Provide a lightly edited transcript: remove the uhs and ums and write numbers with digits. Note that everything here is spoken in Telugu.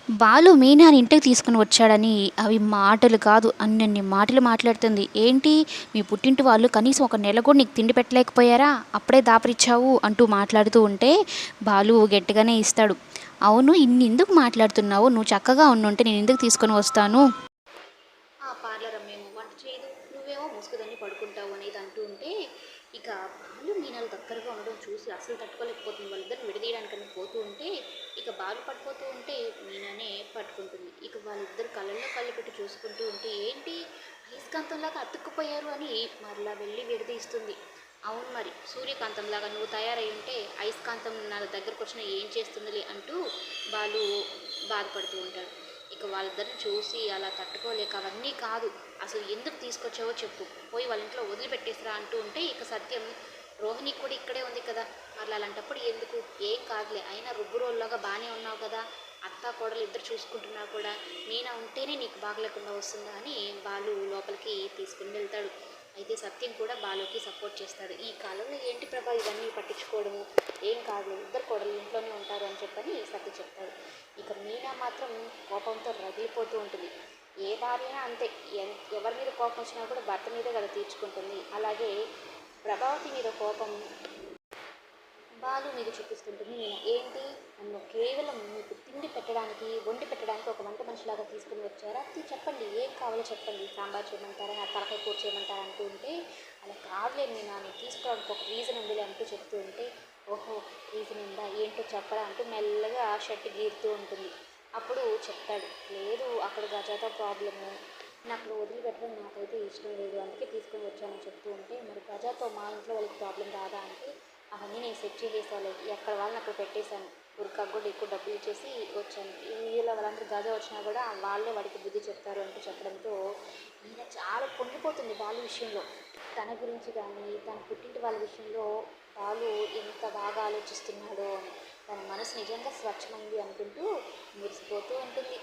బాలు మీనాని ఇంటికి తీసుకుని వచ్చాడని అవి మాటలు కాదు, అన్నన్ని మాటలు మాట్లాడుతుంది. ఏంటి, మీ పుట్టింటి వాళ్ళు కనీసం ఒక నెల కూడా నీకు తిండి పెట్టలేకపోయారా, అప్పుడే దాపరిచ్చావు అంటూ మాట్లాడుతూ ఉంటే బాలు గట్టిగానే ఇస్తాడు. అవును, ఇన్ని ఎందుకు మాట్లాడుతున్నావు, నువ్వు చక్కగా ఉండుంటే నేను ఎందుకు తీసుకొని వస్తాను. ఆ పార్లర్ అమ్మేమో వంట చేయదు, నువ్వేమో ముసుగుదని పడుకుంటావు అనేది అంటూ ఉంటే ఇక బాలు మీనాలు దగ్గరగా ఉండడం చూసి అసలు తట్టుకోలేకపోతుంది. వాళ్ళిద్దరిని విడదీయడానికని పోతూ ఉంటే ఇక బాలు పడిపోతూ ఉంటే మీనానే పట్టుకుంటుంది. ఇక వాళ్ళిద్దరు కళ్ళల్లో కళ్ళు పెట్టి చూసుకుంటూ ఉంటే ఏంటి, అయస్కాంతంలాగా అతుక్కుపోయారు అని మరలా వెళ్ళి విడదీస్తుంది. అవును మరి, సూర్యకాంతంలాగా నువ్వు తయారై ఉంటే అయస్కాంతం నా దగ్గరకు వచ్చిన ఏం చేస్తుందిలే అంటూ బాలు బాధపడుతూ ఉంటాడు. ఇక వాళ్ళిద్దరిని చూసి అలా తట్టుకోలేక అవన్నీ కాదు, అసలు ఎందుకు తీసుకొచ్చావో చెప్పు, పోయి వాళ్ళ ఇంట్లో వదిలిపెట్టేసిరా అంటూ ఉంటే ఇక సత్యం రోహిణి కూడా ఇక్కడే ఉంది కదా, మరి అలాంటప్పుడు ఎందుకు, ఏం కాదులే, అయినా రుబ్బు రోజులాగా బాగానే ఉన్నావు కదా, అత్త కోడలు ఇద్దరు చూసుకుంటున్నా కూడా మీనా ఉంటేనే నీకు బాగలేకుండా వస్తుందా అని బాలు లోపలికి తీసుకుని వెళ్తాడు. అయితే సత్యం కూడా బాలుకి సపోర్ట్ చేస్తాడు. ఈ కాలంలో ఏంటి ప్రభా ఇవన్నీ పట్టించుకోవడము, ఏం కాదు ఇద్దరు కోడలు ఇంట్లోనే ఉంటారు అని చెప్పని సత్య చెప్తాడు. ఇక మీనా మాత్రం కోపంతో రగిలిపోతూ ఉంటుంది. ఏ భార్యనా అంతే, ఎవరి మీద కోపం వచ్చినా కూడా భర్త మీదే కదా తీర్చుకుంటుంది. అలాగే ప్రభావతి మీద కోపం బాలు మీద చూపిస్తుంటుంది. నేను ఏంటి, నన్ను కేవలం మీకు తిండి పెట్టడానికి వండి పెట్టడానికి ఒక వంట మనిషిలాగా తీసుకుని వచ్చారా, చెప్పండి ఏం కావాలో చెప్పండి, సాంబార్ చేయమంటారా, నా తలకాయ కూర చేయమంటారా అంటూ ఉంటే అలా కాదులే నేను తీసుకోవడానికి ఒక రీజన్ ఉందిలే అంటూ చెప్తూ ఉంటే ఓహో రీజన్ ఉందా, ఏంటో చెప్పరా అంటూ మెల్లగా షర్ట్ గీరుతూ ఉంటుంది. అప్పుడు చెప్తాడు, లేదు అక్కడ గజాతో ప్రాబ్లము, నాకు వదిలిపెట్టడం నాకైతే ఇష్టం లేదు, అందుకే తీసుకొని వచ్చానని చెప్తూ ఉంటే మరి గజాతో మా ఇంట్లో వాళ్ళకి ప్రాబ్లం రాదా అంటే అవన్నీ నేను సెట్ చేసేసాను, ఎక్కడ వాళ్ళని అక్కడ పెట్టేశాను, ఉరికాకు కూడా ఎక్కువ డబ్బులు ఇచ్చేసి వచ్చాను, వీళ్ళ వాళ్ళందరూ గజా వచ్చినా కూడా వాళ్ళే వాడికి బుద్ధి చెప్తారు అంటూ చెప్పడంతో ఈయన చాలా పొంగిపోతుంది బాలు విషయంలో. తన గురించి కానీ తన పుట్టింటి వాళ్ళ విషయంలో బాలు ఎంత బాగా ఆలోచిస్తున్నాడో అని తన మనసు నిజంగా స్వచ్ఛమైంది అనుకుంటూ మురిసిపోతూ ఉంటుంది.